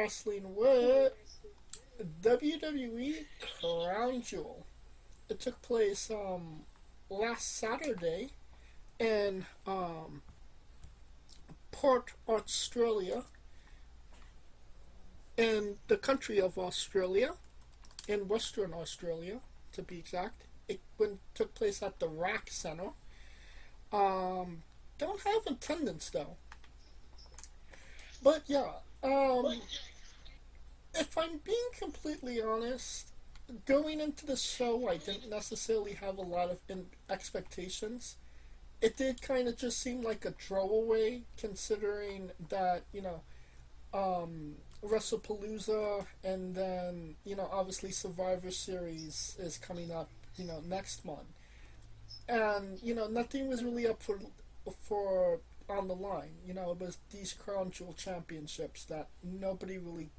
wrestling with WWE Crown Jewel. It took place last Saturday in Port Australia, in the country of Australia, in Western Australia to be exact. Took place at the RAC Center. Don't have attendance though, but yeah. If I'm being completely honest, going into the show, I didn't necessarily have a lot of expectations. It did kind of just seem like a throwaway, considering that WrestlePalooza, and then obviously Survivor Series is coming up next month, and nothing was really up for on the line. It was these Crown Jewel championships that nobody really.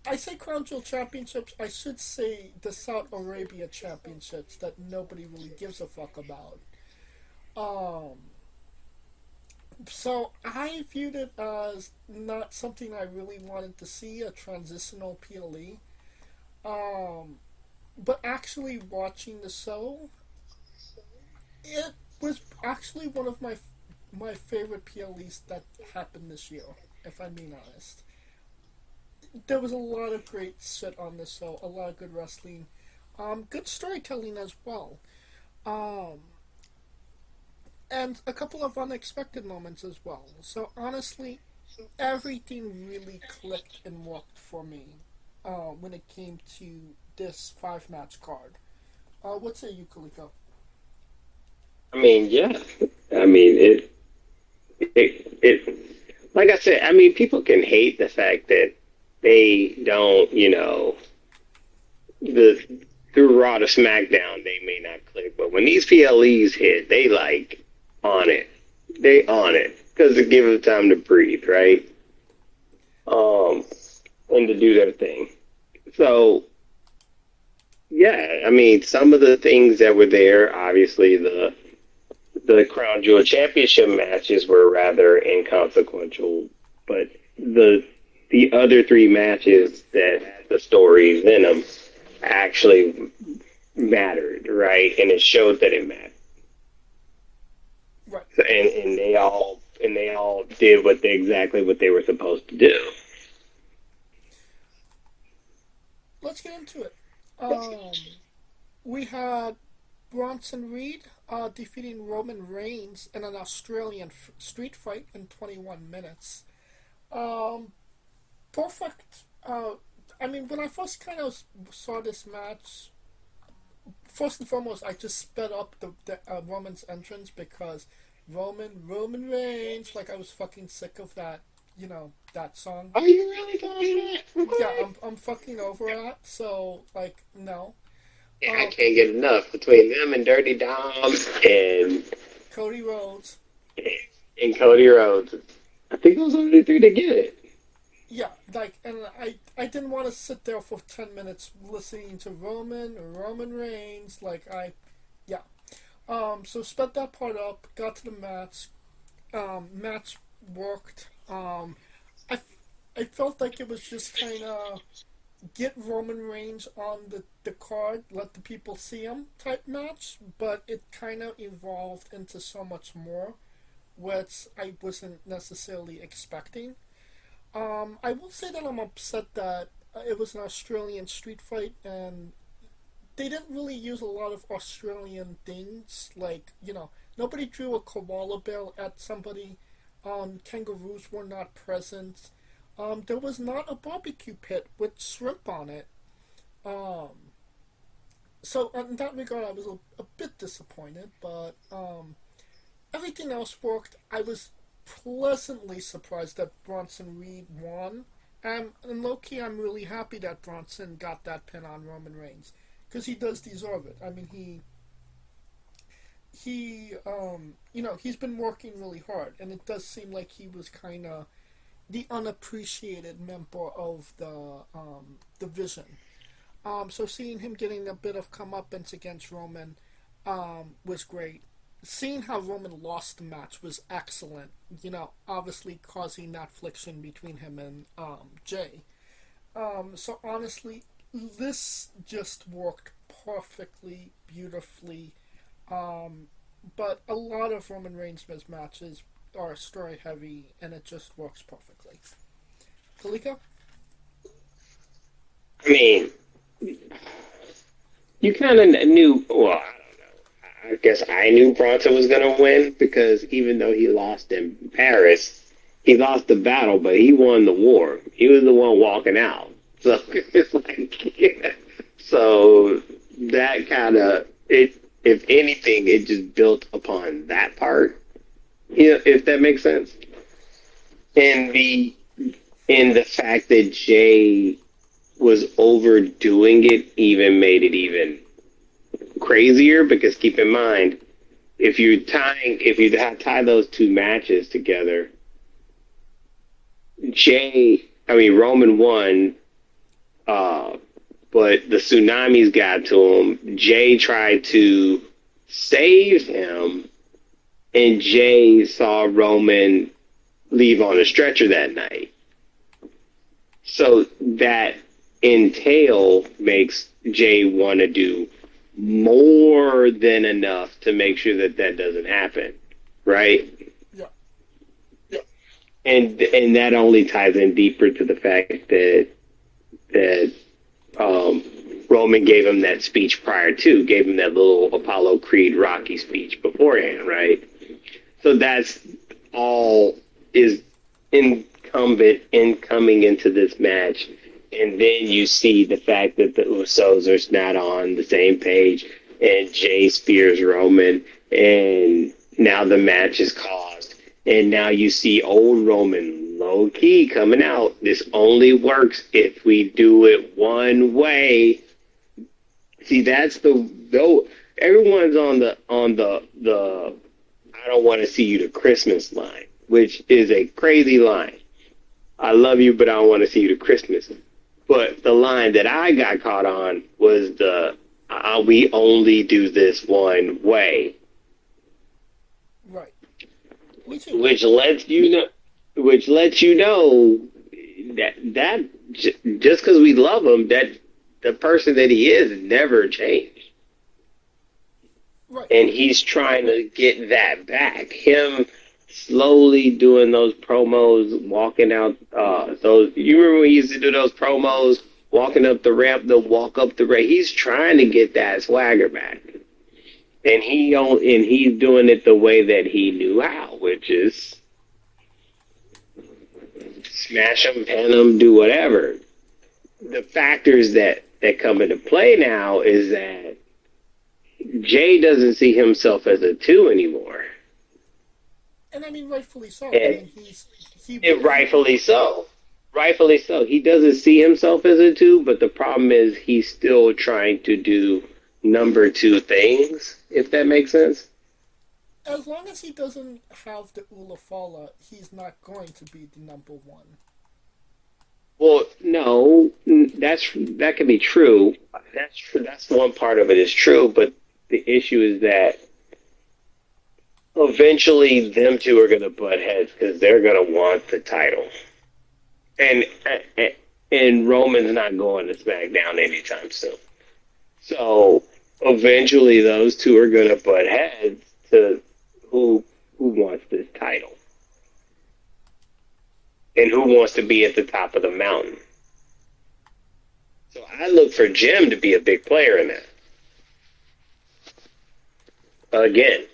I say Crown Jewel championships. I should say the Saudi Arabia championships that nobody really gives a fuck about. Um, so I viewed it as not something I really wanted to see, a transitional PLE. Um, but actually watching the show, it was actually one of my favorite PLEs that happened this year. If I'm being honest, there was a lot of great shit on this show, a lot of good wrestling, good storytelling as well. Um, and a couple of unexpected moments as well. So honestly, everything really clicked and worked for me when it came to this five match card. What say you, Kaliko? I mean, yeah. I mean, like I said, I mean, people can hate the fact that they don't, the through Raw to SmackDown, they may not click, but when these PLEs hit, they like on it. They on it because they give them time to breathe, right? Um, and to do their thing. So, yeah, I mean, some of the things that were there, obviously the Crown Jewel Championship matches were rather inconsequential, but the other three matches that had the stories in them actually mattered, right? And it showed that it mattered. Right. So, and they all did exactly what they were supposed to do. Let's get into it. Um, we had Bronson Reed defeating Roman Reigns in an Australian street fight in 21 minutes. Um, Perfect. I mean, when I first kind of saw this match, first and foremost, I just sped up the Roman's entrance because Roman Reigns, like I was fucking sick of that, that song. Are you really going to Yeah, that? I'm fucking over that. So like no. Yeah, I Um, can't get enough between them and Dirty Dom and Cody Rhodes. and Cody Rhodes. I think those are the three to get it. Yeah, like, and I didn't want to sit there for 10 minutes listening to Roman Reigns. Like yeah. So sped that part up. Got to the match. Match worked. I, I felt like it was just kind of get Roman Reigns on the card, let the people see him type match, but it kind of evolved into so much more, which I wasn't necessarily expecting. I will say that I'm upset that it was an Australian street fight and they didn't really use a lot of Australian things. Like, nobody drew a koala bear at somebody. Kangaroos were not present. There was not a barbecue pit with shrimp on it. Um, so in that regard, I was a bit disappointed, but everything else worked. I was pleasantly surprised that Bronson Reed won. And low key, I'm really happy that Bronson got that pin on Roman Reigns because he does deserve it. I mean, he's been working really hard, and it does seem like he was kind of the unappreciated member of the division. So seeing him getting a bit of comeuppance against Roman was great. seeing how Roman lost the match was excellent. You know, obviously causing that friction between him and Jay. So honestly, this just worked perfectly, beautifully. Um, but a lot of Roman Reigns' matches are story heavy, and it just works perfectly. Kalika? I mean, you kind of knew. Well, I don't know. I guess I knew Bronson was going to win because even though he lost in Paris, he lost the battle, but he won the war. He was the one walking out. So it's like, yeah. So that kind of it. If anything, it just built upon that part. You know, if that makes sense. And the fact that Jay was overdoing it even made it even crazier because keep in mind if you tie those two matches together, Roman won, uh, but the tsunamis got to him. Jay tried to save him, and Jay saw Roman leave on a stretcher that night. So that entail makes Jay want to do more than enough to make sure that that doesn't happen, right? Yeah. And that only ties in deeper to the fact that Roman gave him that speech prior to, gave him that little Apollo Creed Rocky speech beforehand, right? So that's all is incumbent in coming into this match. And then you see the fact that the Usos are not on the same page, and Jay spears Roman, and now the match is caused. And now you see old Roman low key coming out. This only works if we do it one way. See, that's the though everyone's on the I don't want to see you to Christmas line, which is a crazy line. I love you, but I don't want to see you to Christmas. But the line that I got caught on was the we only do this one way. Right. Me too. Which lets you know that just because we love him, that the person that he is never changed. Right. And he's trying to get that back. Him slowly doing those promos, walking out those. You remember when he used to do those promos, walking up the ramp, the walk up the ramp. He's trying to get that swagger back, and he's doing it the way that he knew how, which is smash him, pin him, do whatever. The factors that come into play now is that Jay doesn't see himself as a two anymore. And I mean, rightfully so. And, And rightfully so. Rightfully so. He doesn't see himself as a two, but the problem is he's still trying to do number two things, if that makes sense. As long as he doesn't have the Ulafala, he's not going to be the number one. Well, no, that can be true. That's true. That's one part of it is true, but the issue is that eventually them two are going to butt heads because they're going to want the title, and and Roman's not going to SmackDown anytime soon. So eventually those two are going to butt heads to who wants this title and who wants to be at the top of the mountain. So I look for Jim to be a big player in that. Again.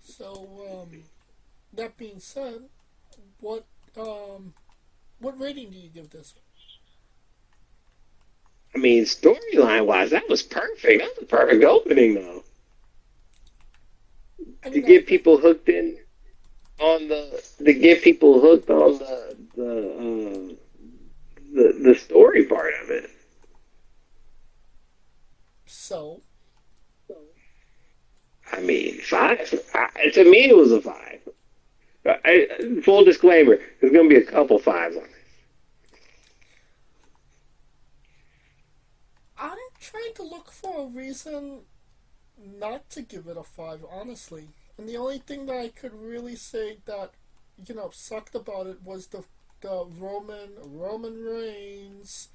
So, that being said, what what rating do you give this? I mean, storyline wise, that was perfect. That was a perfect opening, though. I To mean, get people hooked in on to get people hooked on the story part of it. so I mean, five. To me, it was a five. Full disclaimer: there's going to be a couple fives on it. trying to look for a reason not to give it a 5, honestly. And the only thing that I could really say that, sucked about it was the Roman Reigns,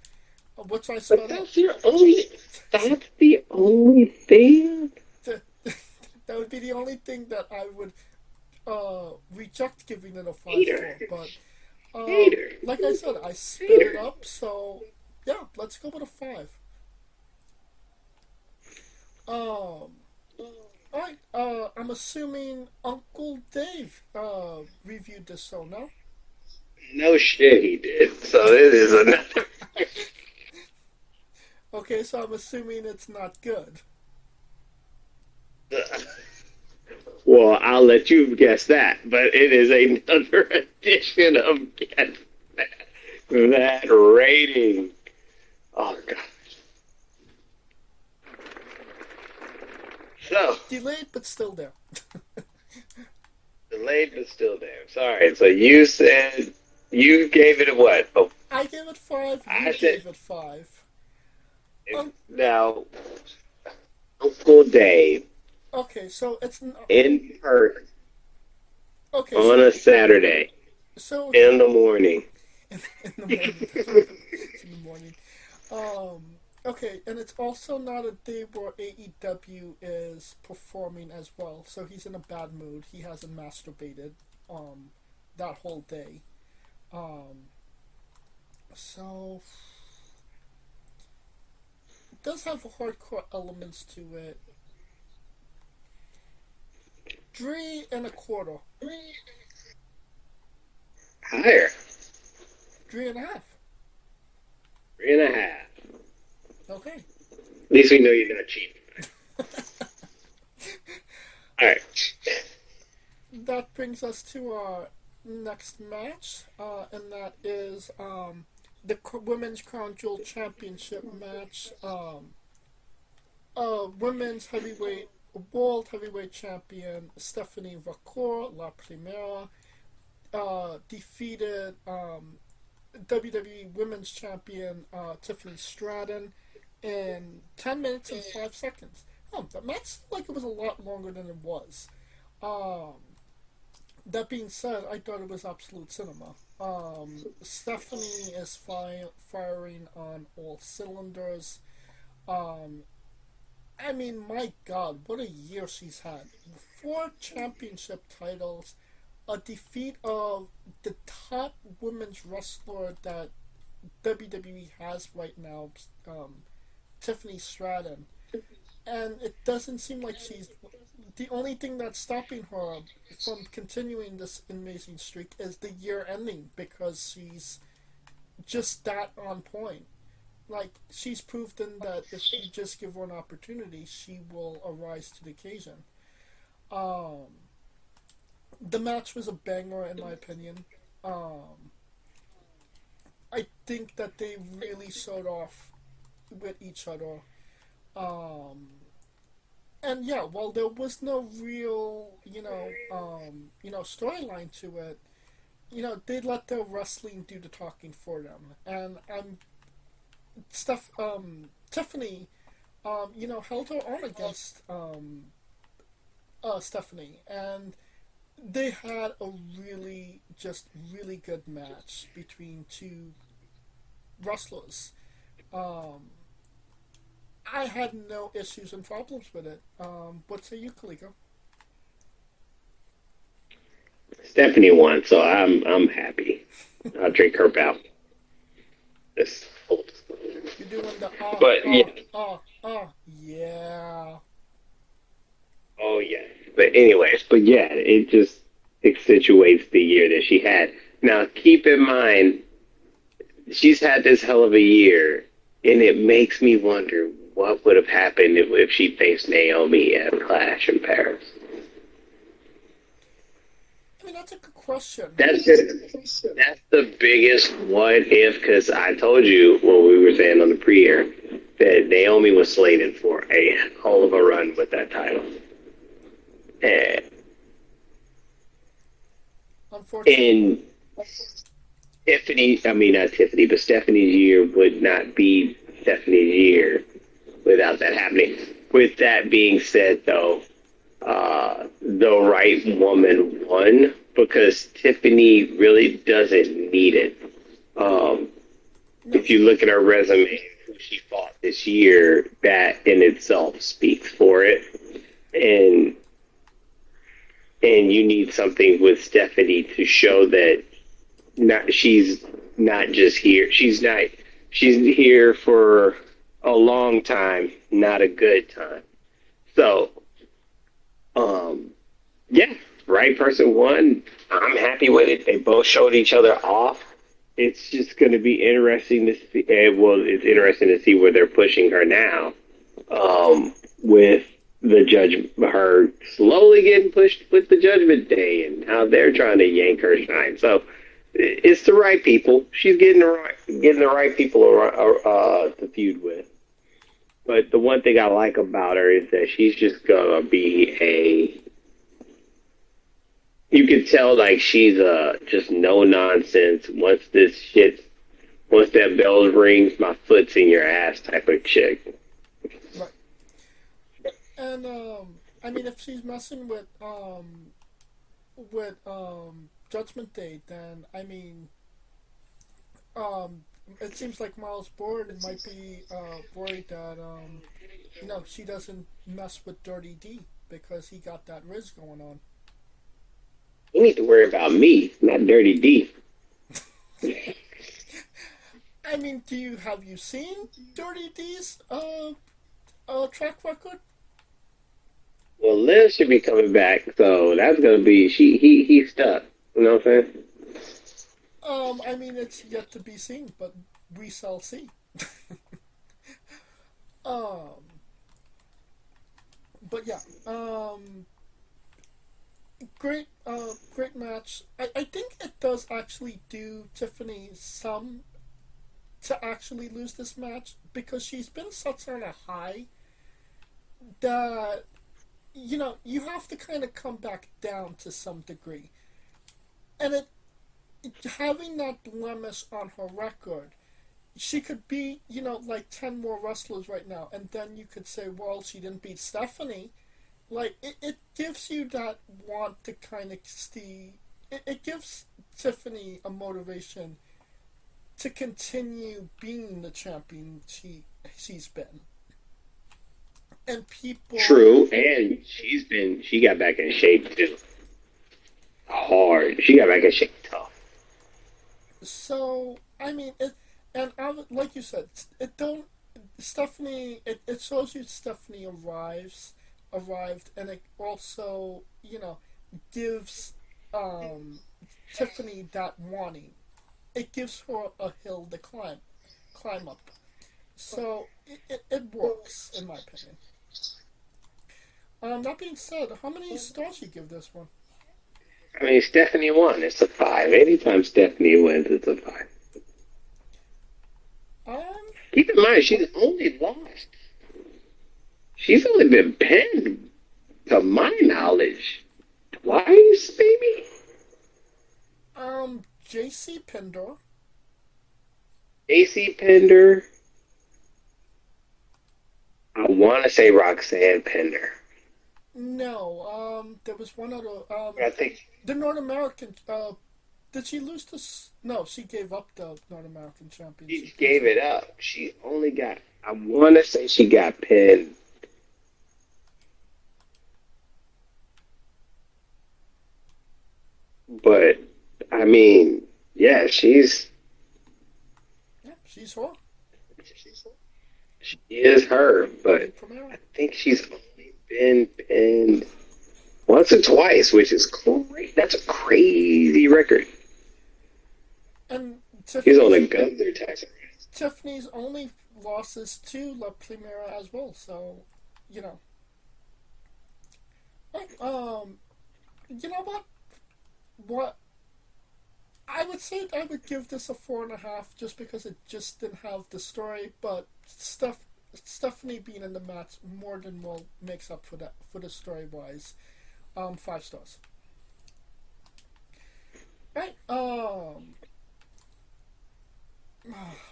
which I But spent that's your only. That's the only thing. that would be the only thing that I would reject giving it a 5 Hater. for. But Hater. like I said, I spit it Hater. up, so yeah, let's go with a 5. Um, alright, I'm assuming Uncle Dave reviewed this show, no? No shit, he did. So it is another. Okay, so I'm assuming it's not good. Well, I'll let you guess that, but it is another edition of Guess That rating. Oh, God. So, Delayed, but still there. delayed but still there. Sorry. So you said you gave it a what? Oh, I gave it 5, I you said gave it 5. Um, now Uncle Dave okay, so it's in person okay, on a Saturday so in the morning. in the morning, that's right, it's in the morning. Okay, and it's also not a day where AEW is performing as well, so he's in a bad mood. He hasn't masturbated that whole day. Um, so it does have hardcore elements to it. 3.25, Higher. 3.5. 3.5. Okay. At least we know you're not cheap. All right. That brings us to our next match, and that is the Women's Crown Jewel Championship match. Women's heavyweight, world heavyweight champion Stephanie Vacour, La Primera, defeated WWE Women's Champion Tiffany Stratton in 10 minutes and 5 seconds. The match seemed like it was a lot longer than it was. Um, that being said, I thought it was absolute cinema. Stephanie is firing on all cylinders. Um, I mean, my God, what a year she's had. 4 championship titles, a defeat of the top women's wrestler that WWE has right now, Tiffany Stratton. And it doesn't seem like she's. The only thing that's stopping her from continuing this amazing streak is the year ending because she's just that on point. Like, she's proven that if you just give her an opportunity, she will arise to the occasion. Um, the match was a banger, in my opinion. Um, I think that they really showed off with each other. Um, and yeah, while there was no real, storyline to it, they let the wrestling do the talking for them. And Tiffany, held her own against Stephanie, and they had a really good match between two wrestlers. Um, I had no issues and problems with it. What say you, Kaliko? Stephanie won, so I'm happy. I'll drink her bout. This whole You're doing the But yeah. yeah. Oh yeah. But anyways, but yeah, it just accentuates the year that she had. Now keep in mind, she's had this hell of a year, and it makes me wonder what would have happened if she faced Naomi at Clash in Paris. I mean, that's a good question. That's the biggest what if, because I told you when we were saying on the pre-air that Naomi was slated for a hell of a run with that title. And Unfortunately. Tiffany, I mean not Tiffany, but Stephanie's year would not be Stephanie's year without that happening. With that being said, though, the right woman won because Tiffany really doesn't need it. Um, No, if you look at her resume, who she fought this year, that in itself speaks for it. And you need something with Stephanie to show that she's not just here. She's here for a long time, not a good time. So, um, yeah, right person won. I'm happy with it. They both showed each other off. It's just going to be interesting to see. Well, it's interesting to see where they're pushing her now. With the judge, her slowly getting pushed with the Judgment Day, and how they're trying to yank her shine. So it's the right people. She's getting the right people to feud with. But the one thing I like about her is that she's just gonna be a. You can tell like she's a just no nonsense. Once that bell rings, my foot's in your ass type of chick. right. And I mean, if she's messing with Judgment Day, then I mean, um, it seems like Miles Bourne might be worried that she doesn't mess with Dirty D because he got that Riz going on. You need to worry about me, not Dirty D. I mean, have you seen Dirty D's track record? Well, Liv should be coming back, so that's gonna be he's stuck. You know what I'm saying? I mean, it's yet to be seen, but we shall see. um, but yeah, great match. I think it does actually do Tiffany some to actually lose this match because she's been such on a high that you have to kind of come back down to some degree, and having that blemish on her record, she could beat like 10 more wrestlers right now, and then you could say, well, she didn't beat Stephanie. Like it gives you that want to kind of see. It gives Tiffany a motivation to continue being the champion she's been. And people. True, and she got back in shape too. Hard. She got back in shape tough. So I mean, like you said, it don't. Stephanie, it shows you Stephanie arrived, and it also gives Tiffany that wanting. It gives her a hill to climb up. So it works in my opinion. That being said, how many stars you give this one? I mean, Stephanie won. It's a 5. Anytime Stephanie wins, it's a 5. Um, Keep in mind, she's only lost. She's only been pinned, to my knowledge, twice, maybe. JC Pinder. AC Pender. I want to say Roxanne Pender. No, there was one other. I think The North American. Did she lose this? No, she gave up the North American she Championship. gave it up. She only got. I want to say she got pinned. But I mean, yeah, Yeah, she's her. she is her. But Big Primera. I think she's only been pinned once or twice, which is great. That's a crazy record. And He's on a Gunther tax. Tiffany's only losses to La Primera as well. So, you know. Right, you know what? What I would say I would give this a 4.5 just because it just didn't have the story, but Stephanie being in the match more than well makes up for that for the story wise. 5 stars. Right.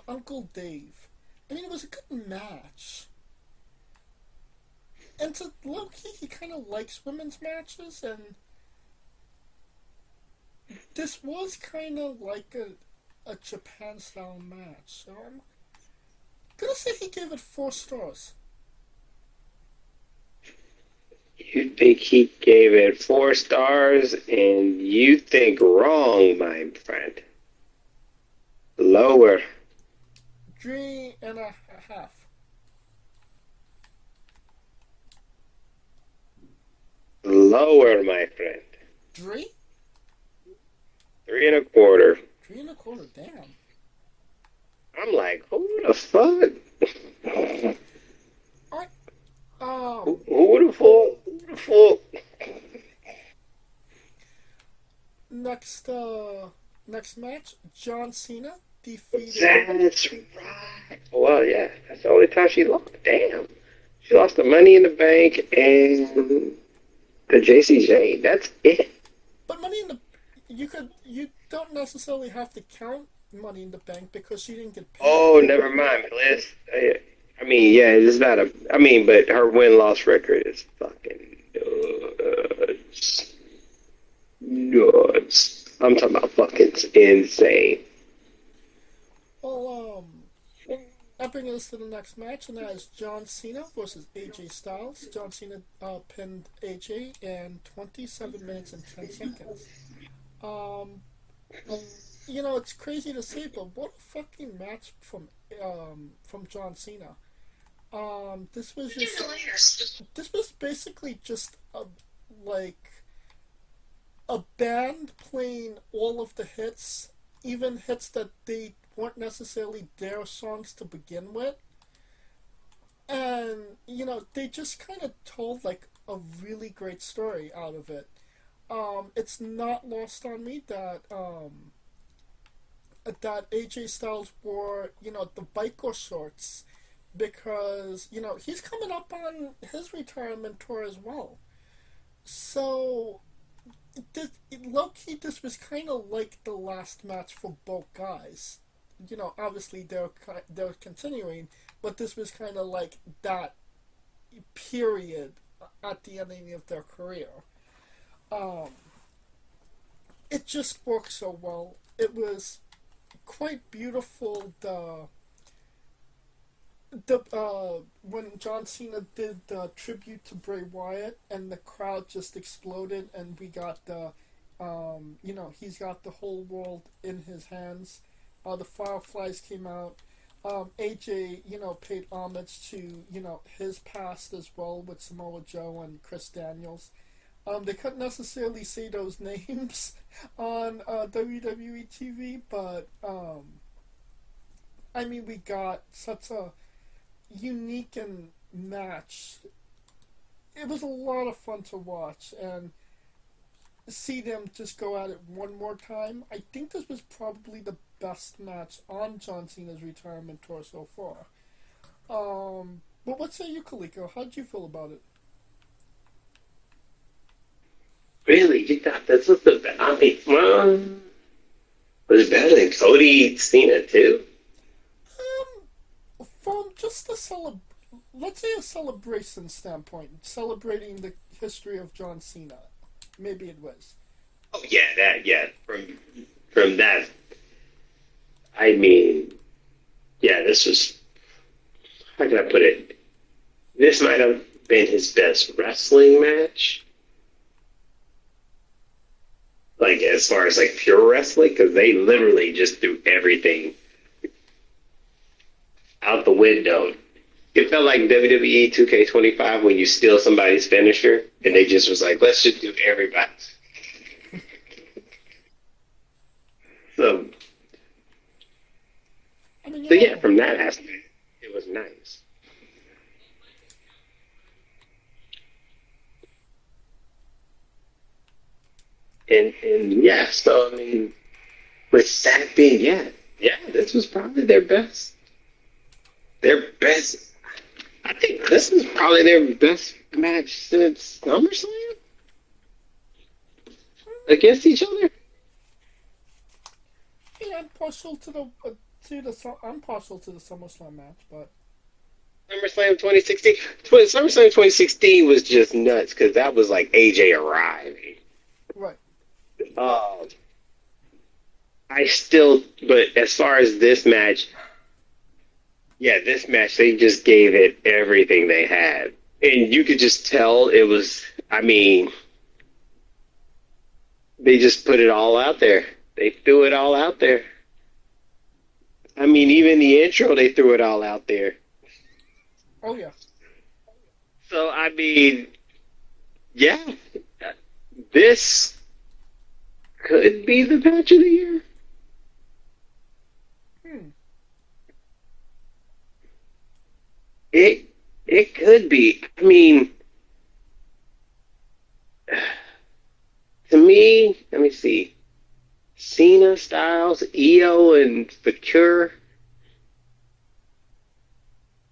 Uncle Dave. I mean, it was a good match. And to low-key, he kind of likes women's matches, and this was kind of like a Japan-style match. So I'm gonna say he gave it 4 stars. You think he gave it 4 stars, and you think wrong, my friend. Lower. 3.5. Lower, my friend. Three? 3.25. 3.25. Damn. I'm like, who the fuck? Alright. Who would have thought? Who would have thought? Next, next match, John Cena defeated. That's right. Well, yeah, that's the only time she lost. Damn. She lost the Money in the Bank and the JCJ. That's it. But Money in the, you don't necessarily have to count Money in the Bank because she didn't get paid. Oh, never mind, Bliss. I mean, yeah, it's not a. I mean, but her win loss record is fucking nuts. Nuts. I'm talking about fucking insane. Well, that brings us to the next match, and that is John Cena versus AJ Styles. John Cena pinned AJ in 27 minutes and 10 seconds. Um, it's crazy to say, but what a fucking match from John Cena. This was basically just like a band playing all of the hits, even hits that they weren't necessarily their songs to begin with. And, they just kind of told like a really great story out of it. It's not lost on me that AJ Styles wore, the biker shorts because, he's coming up on his retirement tour as well. So, low key, this was kind of like the last match for both guys. Obviously they're continuing, but this was kind of like that period at the ending of their career. Um, it just worked so well. It was quite beautiful. The when John Cena did the tribute to Bray Wyatt and the crowd just exploded and we got he's got the whole world in his hands. The Fireflies came out. AJ, paid homage to, his past as well with Samoa Joe and Chris Daniels. They couldn't necessarily say those names on WWE TV, but I mean, we got such a unique and match. It was a lot of fun to watch and see them just go at it one more time. I think this was probably the best match on John Cena's retirement tour so far. But what say you, Kaliko? How'd you feel about it? Really? You thought this was the best? I mean, well, was it better than Cody Cena, too? From just let's say a celebration standpoint, celebrating the history of John Cena. Maybe it was. Oh, yeah, that, yeah. From that, I mean, yeah, this was, how can I put it? This might have been his best wrestling match. Like, as far as, like, pure wrestling, because they literally just threw everything out the window. It felt like WWE 2K25 when you steal somebody's finisher, and they just was like, let's just do everybody. So, I mean, so yeah, from that aspect, it was nice. And yeah, so I mean, with that being, yeah, this was probably their best. Their best. I think this is probably their best match since SummerSlam against each other. yeah, I'm partial to the I'm partial to the SummerSlam match, but SummerSlam 2016. SummerSlam 2016 was just nuts because that was like AJ arriving. Right. Um, I still, but as far as this match, yeah, this match they just gave it everything they had, and you could just tell it was. I mean, they just put it all out there. They threw it all out there. I mean, even the intro, they threw it all out there. Oh yeah. So I mean, yeah, this could be the match of the year. Hmm. It could be. I mean, to me, let me see. Cena, Styles, EO, and Secure.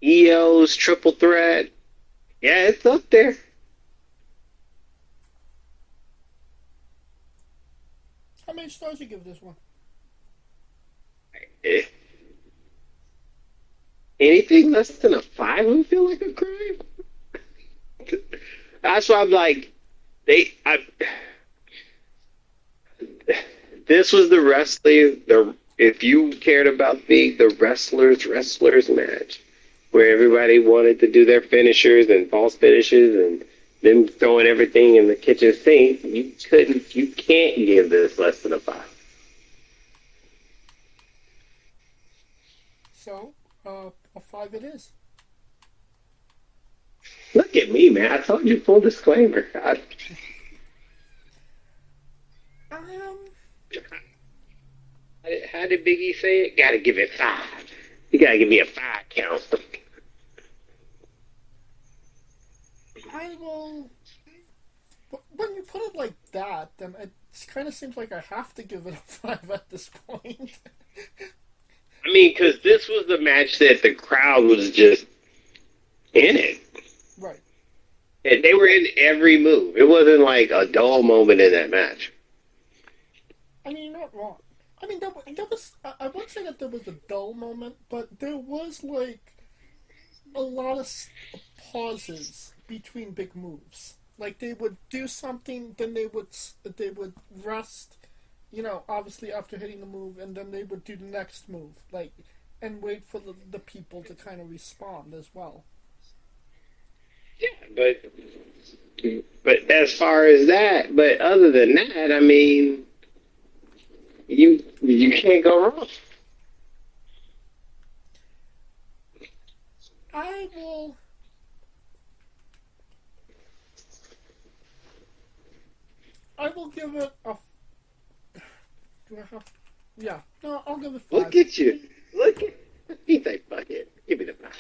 EO's triple threat. Yeah, it's up there. How many stars you give this one? Eh, Anything less than a five would feel like a crime. That's why I'm like, they. This was the wrestling. If you cared about the wrestlers match, where everybody wanted to do their finishers and false finishes and them throwing everything in the kitchen sink, you can't give this less than a five. So, a five it is. Look at me, man. I told you full disclaimer. Um, How did Biggie say it? Gotta give it five. You gotta give me a five count. I will. When you put it like that, then it kind of seems like I have to give it a five at this point. I mean, because this was the match that the crowd was just in it. Right. And they were in every move. It wasn't like a dull moment in that match. I mean, you're not wrong. I mean, there was. I wouldn't say that there was a dull moment, but there was like a lot of pauses between big moves. Like they would do something, then they would rest. Obviously after hitting a move, and then they would do the next move, like, and wait for the people to kind of respond as well. Yeah, but as far as that, but other than that, I mean, you can't go wrong. I will. I will give it a. Do I have? Yeah. No, I'll give it Look five. at you. Look at you say fuck it. Give me the five.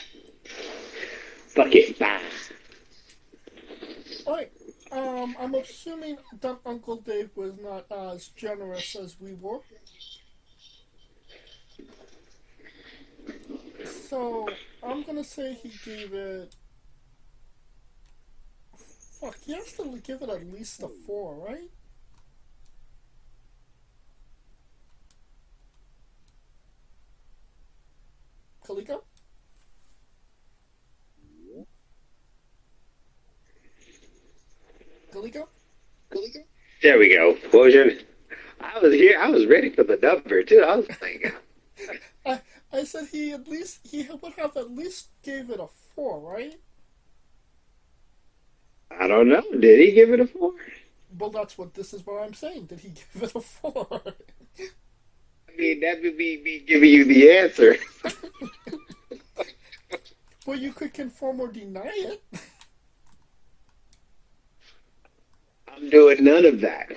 Fuck it, five. All right. I'm assuming that Uncle Dave was not as generous as we were. So I'm gonna say he gave it. Fuck, he has to give it at least a four, right? Kaliko? Kaliko? There we go. What was your? I was here. I was ready for the number too. I was like, I I said he would have at least gave it a four, right? I don't know. Did he give it a four? Well, that's what this is what I'm saying. Did he give it a four? I mean, that would be me giving you the answer. Well, you could confirm or deny it. I'm doing none of that.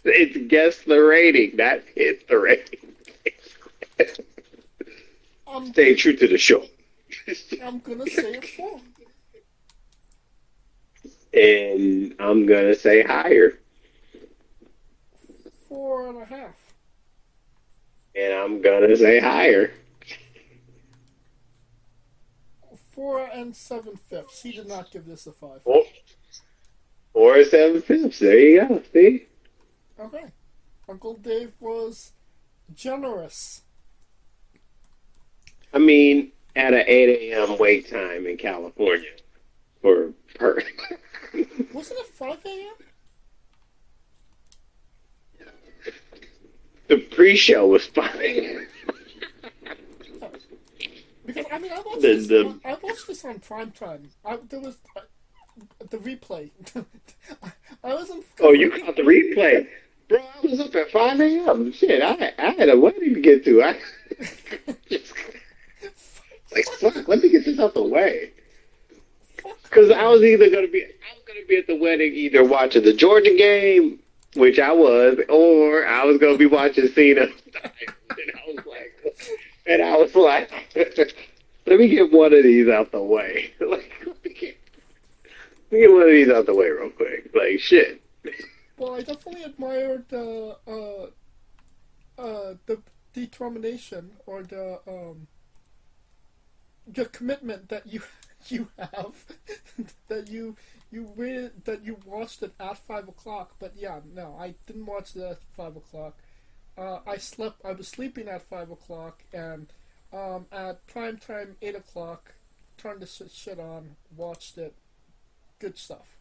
It's guess the rating, not hit the rating. I'm Stay true to the show. I'm gonna say a four. And I'm gonna say higher. 4.5. And I'm gonna say higher. 4 7/5. He did not give this a five. Four, 4 7/5. There you go. See? Okay. Uncle Dave was generous. I mean, at an 8 a.m. wake time in California for her. Wasn't it 5 a.m.? The pre-show was fine. Oh, because I mean, The I watched this on prime time. There was the replay. I wasn't. Oh, you caught the replay, bro. I was up at 5 a.m. Shit, I had a wedding to get to. I just like fuck. Let me get this out the way. Because I was gonna be at the wedding either watching the Georgia game, which I was, or I was gonna be watching Cena. And I was like, let me get one of these out the way. Like, let me get one of these out the way real quick. Like shit. Well, I definitely admired the determination or the commitment that you have that you watched it at 5 o'clock. But yeah, no, I didn't watch it at 5 o'clock. I was sleeping at 5 o'clock, and at prime time 8 o'clock, turned the shit on, watched it. Good stuff.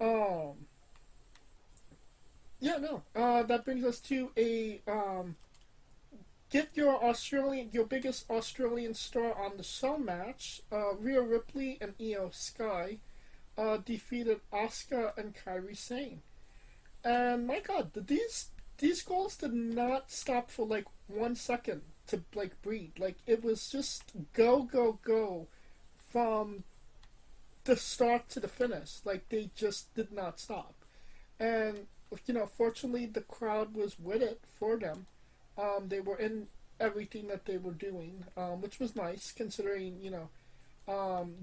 Um, yeah, no. That brings us to a get your biggest Australian star on the show match. Rhea Ripley and Io Sky defeated Asuka and Kairi Sane. And my God, these girls did not stop for like 1 second to like breathe. Like it was just go go go from the start to the finish. Like they just did not stop. And fortunately, the crowd was with it for them. They were in everything that they were doing, which was nice considering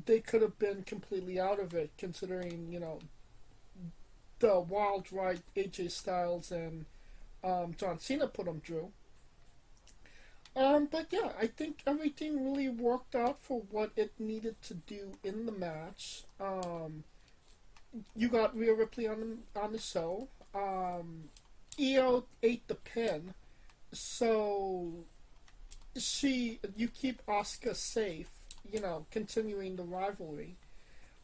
they could have been completely out of it considering the wild ride AJ Styles and John Cena put them through. But yeah, I think everything really worked out for what it needed to do in the match. You got Rhea Ripley on the show. Io ate the pin, so you keep Asuka safe. Continuing the rivalry.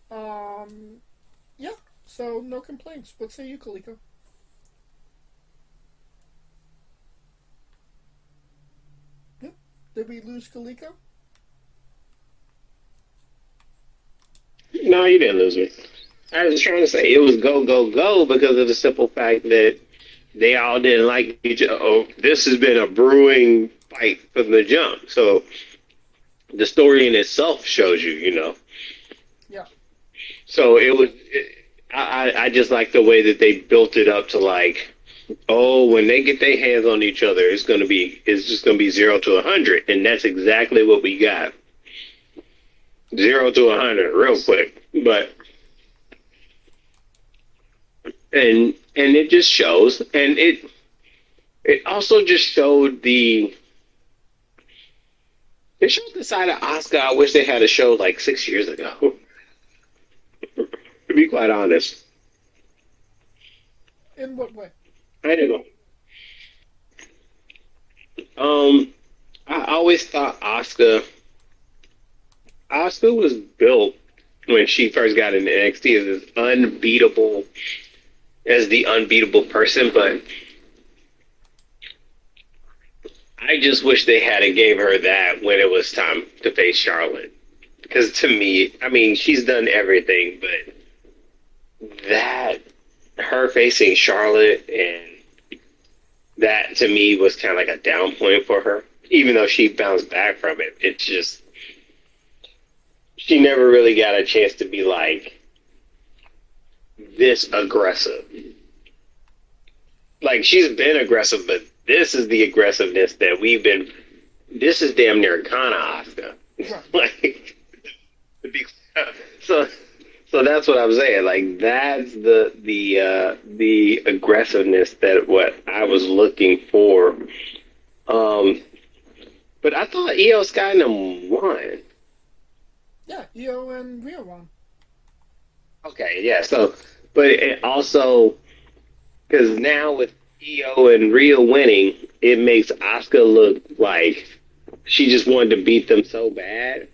Yeah. So no complaints. What say you, Kaliko? Yeah. Did we lose Kaliko? No, you didn't lose me. I was trying to say it was go go go because of the simple fact that they all didn't like each other. Oh, this has been a brewing fight from the jump. So the story in itself shows you. Yeah. So it was. I just like the way that they built it up to like, oh, when they get their hands on each other, it's just gonna be 0 to 100, and that's exactly what we got. 0 to 100, real quick, but and it just shows, and it also just showed it showed the side of Oscar I wish they had a show like 6 years ago. To be quite honest, In what way? I don't know. I always thought Oscar was built when she first got into NXT as this unbeatable, as the unbeatable person, but I just wish they had gave her that when it was time to face Charlotte. Because to me, I mean, she's done everything, but that her facing Charlotte and that to me was kind of like a down point for her. Even though she bounced back from it, it's just she never really got a chance to be like this aggressive. Like she's been aggressive, but this is the aggressiveness that we've been. This is damn near Kana Asuka. Like, so so that's what I'm saying. Like that's the aggressiveness that what I was looking for. But I thought Io Sky won. Yeah, Io and Rhea won. Okay, yeah. So, but it also because now with Io and Rhea winning, it makes Asuka look like she just wanted to beat them so bad,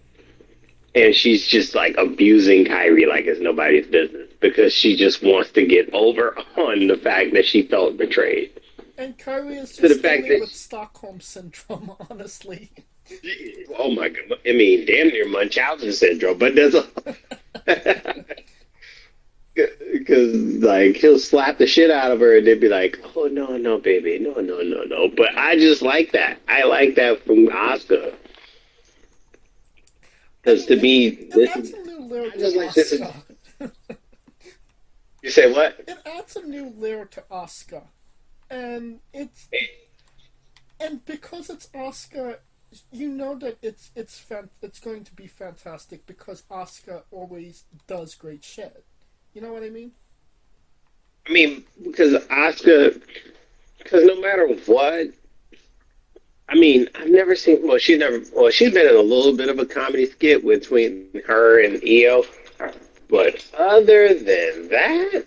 and she's just like abusing Kyrie like it's nobody's business because she just wants to get over on the fact that she felt betrayed. And Kyrie is To the just fact dealing that with Stockholm syndrome, honestly. oh my god, I mean, damn near Munchausen syndrome, but there's a because like he'll slap the shit out of her and then be like, "Oh no, no, baby, no, no, no, no." But I just like that. I like that from Asuka I because mean, to me, it this adds is a new layer I to just like this is. Asuka. You say what? It adds a new layer to Asuka, and because it's Asuka, you know that it's going to be fantastic because Asuka always does great shit. You know what I mean? I mean, because Asuka, because no matter what, I mean, I've never seen. Well, she's never. Well, she's been in a little bit of a comedy skit between her and Io, but other than that,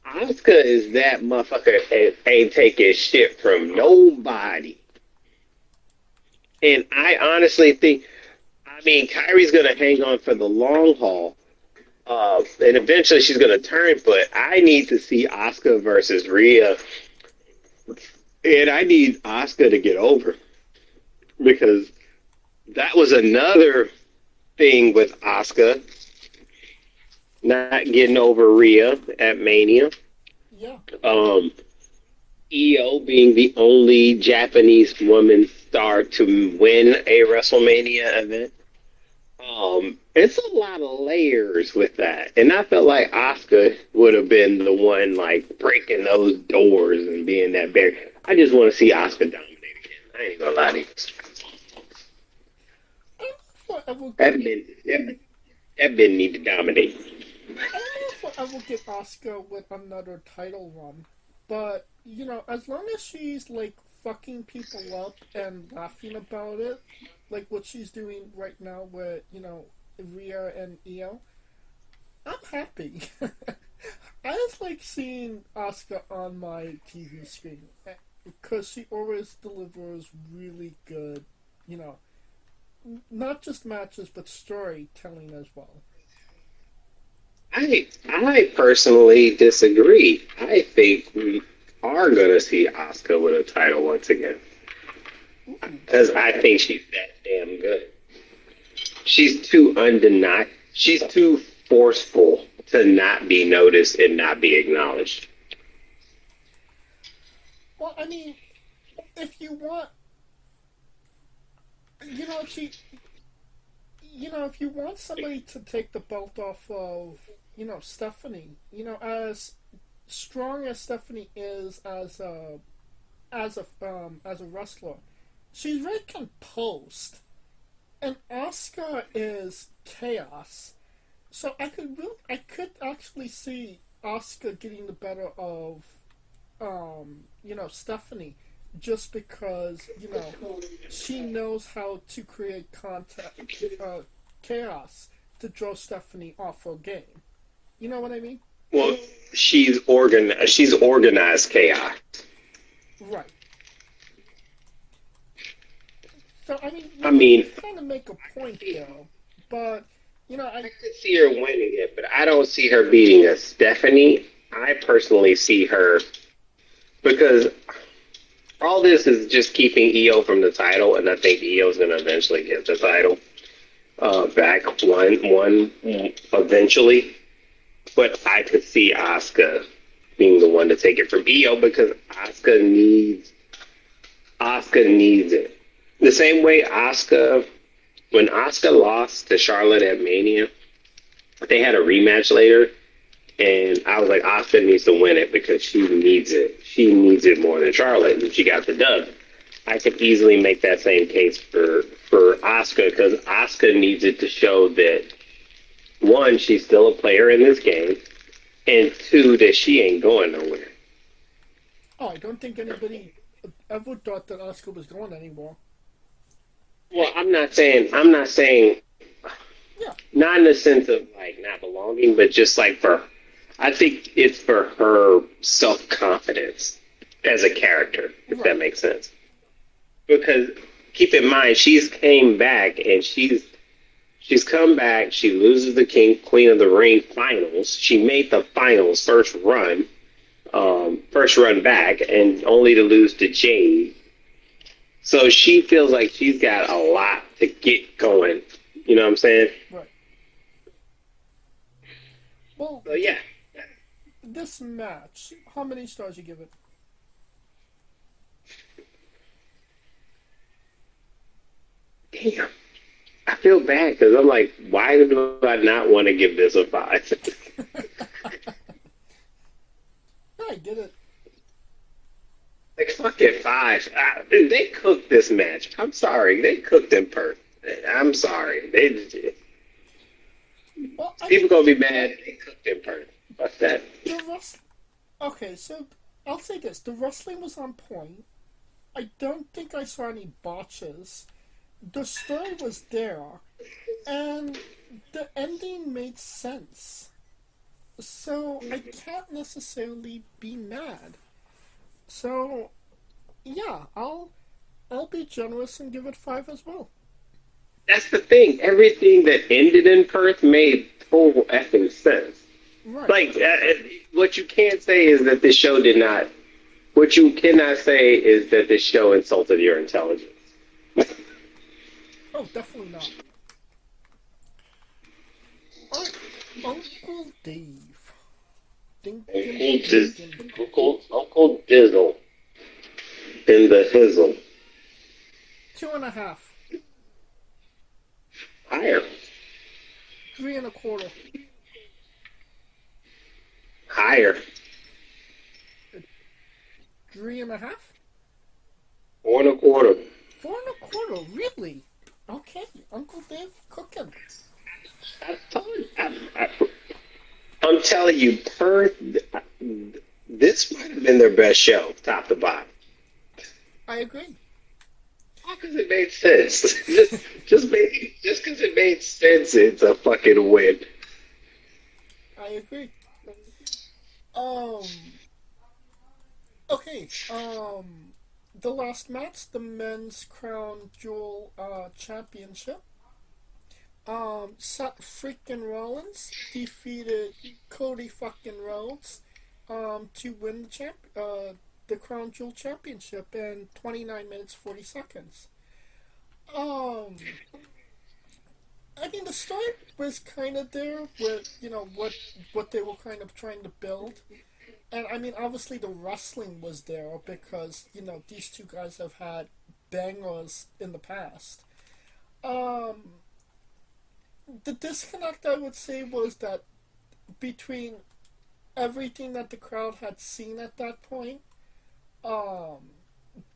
Asuka is that motherfucker ain't taking shit from nobody. And I honestly think, I mean, Kyrie's gonna hang on for the long haul, and eventually she's gonna turn. But I need to see Asuka versus Rhea, and I need Asuka to get over because that was another thing with Asuka not getting over Rhea at Mania. Yeah. Io being the only Japanese woman star to win a WrestleMania event. It's a lot of layers with that, and I felt like Asuka would have been the one like breaking those doors and being that barrier. I just want to see Asuka dominate again. I ain't gonna lie to you. I don't know if I will That get. been that been need to dominate. I don't know if I will get Asuka with another title run, but as long as she's like fucking people up and laughing about it, like what she's doing right now with Rhea and Io, I'm happy. I just like seeing Asuka on my TV screen because she always delivers really good, you know, not just matches but storytelling as well. I personally disagree. I think we are gonna see Asuka with a title once again Ooh, because I think she's that damn good. She's too undeniable. She's too forceful to not be noticed and not be acknowledged. well, I mean, if you want, if if you want somebody to take the belt off of, Stephanie, as strong as Stephanie is as a wrestler, she's very composed, and Asuka is chaos. So I could actually see Asuka getting the better of, Stephanie, just because she knows how to create chaos to draw Stephanie off her game. You know what I mean? Well, She's organized chaos. Right. So I mean, I mean, kind of make a point there, but I could see her winning it, but I don't see her beating a Stephanie. I personally see her because all this is just keeping Io from the title, and I think Io's going to eventually get the title back one eventually. But I could see Asuka being the one to take it from Io because Asuka needs it. The same way when Asuka lost to Charlotte at Mania, they had a rematch later, and I was like, Asuka needs to win it because she needs it. She needs it more than Charlotte, and she got the dub. I could easily make that same case for Asuka because Asuka needs it to show that one, she's still a player in this game, and two, that she ain't going nowhere. oh, I don't think anybody ever thought that Asuka was going anymore. Well, I'm not saying, Yeah, not in the sense of like not belonging, but just like I think it's for her self confidence as a character, if right. that makes sense. Because keep in mind she's came back and she's come back. She loses the King Queen of the Ring finals. She made the finals first run back, and only to lose to Jade. So she feels like she's got a lot to get going. You know what I'm saying? Right. Well, So yeah. this match, how many stars you give it? Damn. I feel bad because I'm like, why do I not want to give this a 5? I get it. Like, fuck it, 5. They cooked this match. I'm sorry. They cooked in Perth. I'm sorry. Well, People gonna be mad. They cooked in Perth. Fuck that. Okay, so I'll say this: the wrestling was on point. I don't think I saw any botches. The story was there, and the ending made sense. So I can't necessarily be mad. So yeah, I'll be generous and give it 5 as well. That's the thing. Everything that ended in Perth made total effing sense. Right. Like, what you can't say is that this show did not. What you cannot say is that this show insulted your intelligence. Oh, definitely not. Alright, Uncle Dave. Ding, ding, ding, ding. Uncle Dizzle in the hizzle. 2.5. Higher. 3.25. Higher. 3.5. 4.25. 4.25. Really? Okay, Uncle Dave cooking. I'm telling you, Perth. This might have been their best show, top to bottom. I agree. Because it made sense. just because it made sense, it's a fucking win. I agree. Um. Okay. The last match, the men's crown jewel championship. Seth freaking Rollins defeated Cody fucking Rhodes to win the crown jewel championship in 29 minutes 40 seconds. Um, I mean the story was kind of there with what they were kind of trying to build, and I mean obviously the wrestling was there because these two guys have had bangers in the past. Um, the disconnect I would say was that between everything that the crowd had seen at that point, um,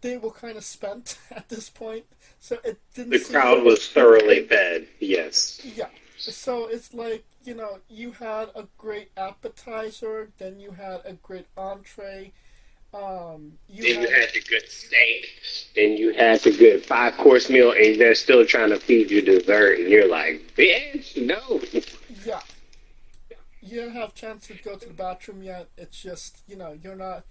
they were kind of spent at this point, so it didn't The seem crowd like was thoroughly fed, yes. yeah. So it's like you had a great appetizer, then you had a great entree. You Then you had had the good steak. Then you had the good 5-course meal, and they're still trying to feed you dessert, and you're like, bitch, no. yeah. You don't have a chance to go to the bathroom yet. It's just you're not.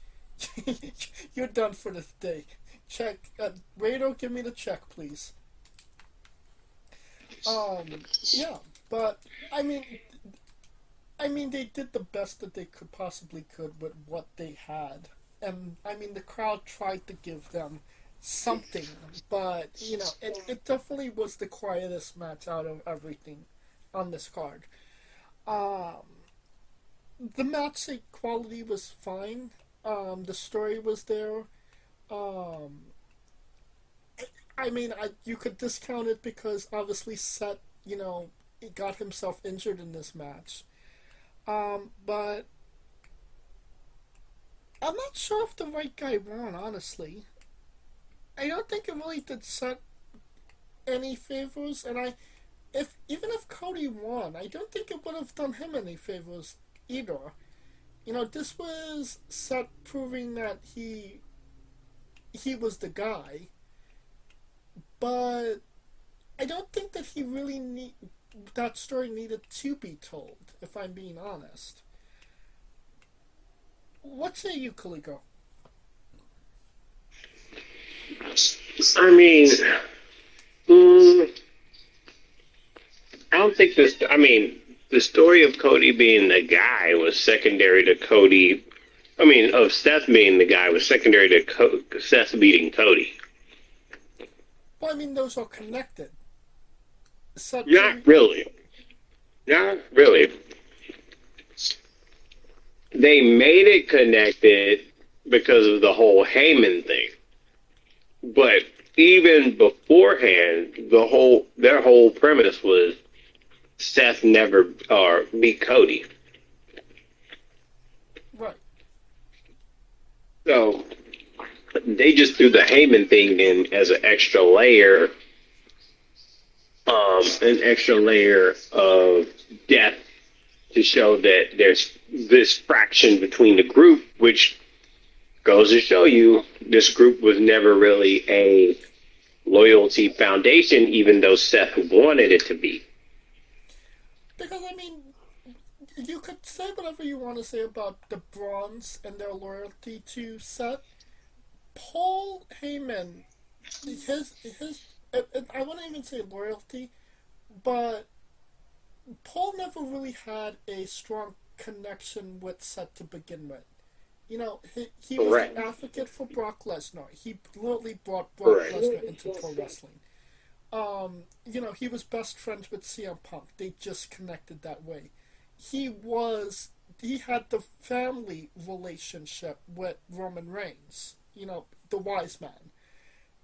You're done for the day. Check. Waiter, give me the check, please. Yeah, but I mean, they did the best that they could with what they had, and I mean, the crowd tried to give them something, but it definitely was the quietest match out of everything on this card. Um, the match quality was fine. The story was there. Um, I mean, you could discount it because obviously Seth, he got himself injured in this match. But I'm not sure if the right guy won, honestly. I don't think it really did Seth any favors, and if even if Cody won, I don't think it would have done him any favors either. This was Seth proving that he was the guy, but I don't think that he really that story needed to be told, if I'm being honest. What say you, Calico? I mean, mm, I don't think this. I mean, the story of Cody being the guy was secondary to Cody. I mean, of Seth being the guy was secondary to Seth beating Cody. Well, I mean, those are connected. Set Not to really. Not really. They made it connected because of the whole Heyman thing. But even beforehand, their whole premise was Seth never or beat Cody. right. So they just threw the Heyman thing in as an extra layer of depth to show that there's this fraction between the group, which goes to show you this group was never really a loyalty foundation, even though Seth wanted it to be. Because I mean, you could say whatever you want to say about the Bronze and their loyalty to Seth. Paul Heyman, his I wouldn't even say loyalty, but Paul never really had a strong connection with Seth to begin with. You know, he was Correct. the advocate for Brock Lesnar. He literally brought Brock Correct. Lesnar into pro wrestling. You know, he was best friends with CM Punk. They just connected that way. He had the family relationship with Roman Reigns. You know, the wise man.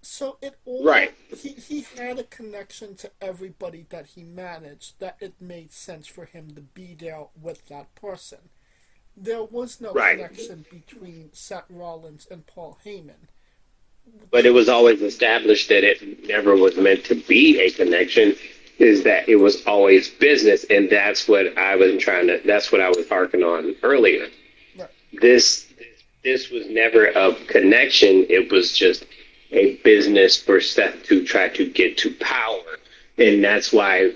So it all Right. he had a connection to everybody that he managed that it made sense for him to be there with that person. There was no Right. connection between Seth Rollins and Paul Heyman. But it was always established that it never was meant to be a connection, is that it was always business, and that's what I was harking on earlier. Right. This was never a connection, it was just a business for Seth to try to get to power. And that's why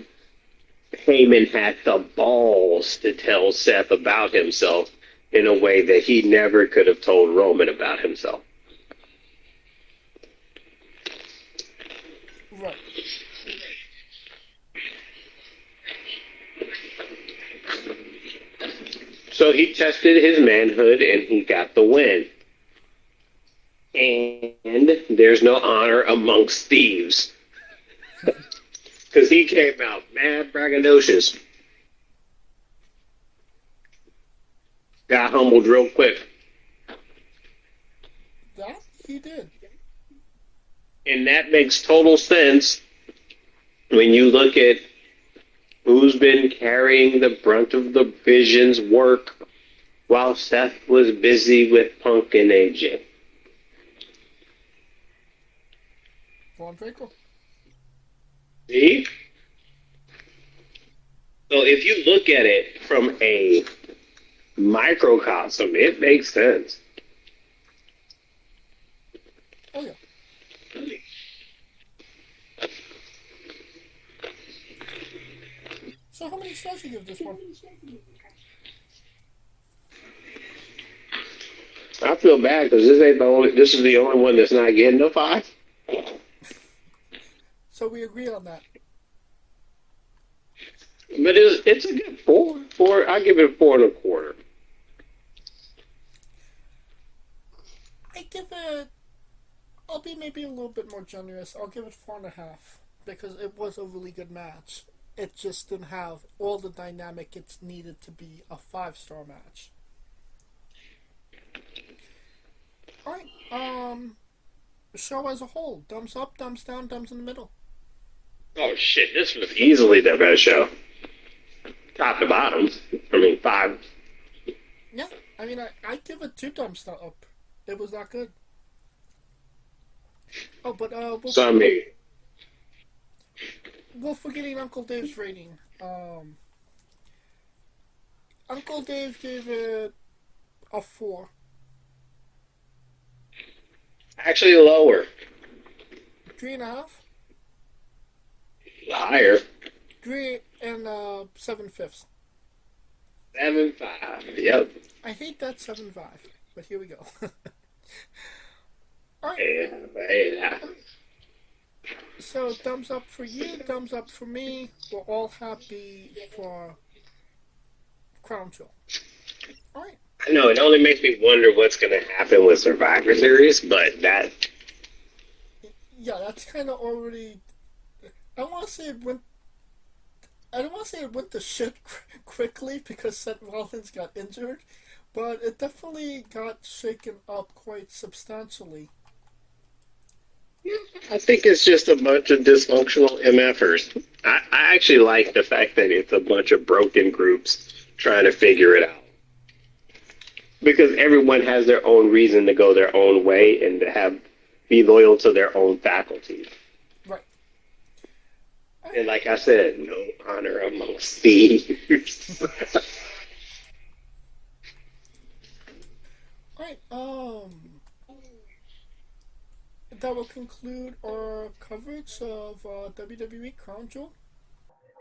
Heyman had the balls to tell Seth about himself in a way that he never could have told Roman about himself. Right. So he tested his manhood and he got the win. And there's no honor amongst thieves. Because he came out mad braggadocious. Got humbled real quick. That he did. And that makes total sense when you look at who's been carrying the brunt of the Vision's work while Seth was busy with Punk and AJ. Von Draco. See? So if you look at it from a microcosm, it makes sense. Oh yeah. So how many stars you give this one? I feel bad because this is the only one that's not getting a 5. So we agree on that. But it's a good 4. I give it a 4.25. I give it. I'll be maybe a little bit more generous. I'll give it 4.5 because it was a really good match. It just didn't have all the dynamic it's needed to be a 5-star match. Alright, show as a whole. Thumbs up, thumbs down, thumbs in the middle. Oh shit, this was easily the best show. Top to bottom. I mean, 5. Yeah, I mean, I give it 2 thumbs up. It was that good. Oh, but, So I mean, we're forgetting Uncle Dave's rating. Uncle Dave gave it a 4. actually lower. 3.5? Higher. 3 and 7/5. 7.5. Yep. I hate that 7.5, but here we go. Alright. Yeah. So thumbs up for you, thumbs up for me. We're all happy for Crown Jewel. All right. I know it only makes me wonder what's going to happen with Survivor Series, but that Yeah, that's kind of already. I want to say it went. I don't want to say it went to shit quickly because Seth Rollins got injured, but it definitely got shaken up quite substantially. I think it's just a bunch of dysfunctional MFers. I actually like the fact that it's a bunch of broken groups trying to figure it out. Because everyone has their own reason to go their own way and to have be loyal to their own faculties. Right. And like I said, no honor amongst thieves. All right. That will conclude our coverage of WWE Crown Jewel.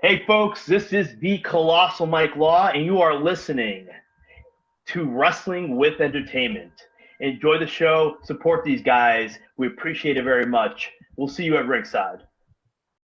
Hey, folks, this is the Colossal Mike Law, and you are listening to Wrestling with Entertainment. Enjoy the show. Support these guys. We appreciate it very much. We'll see you at ringside.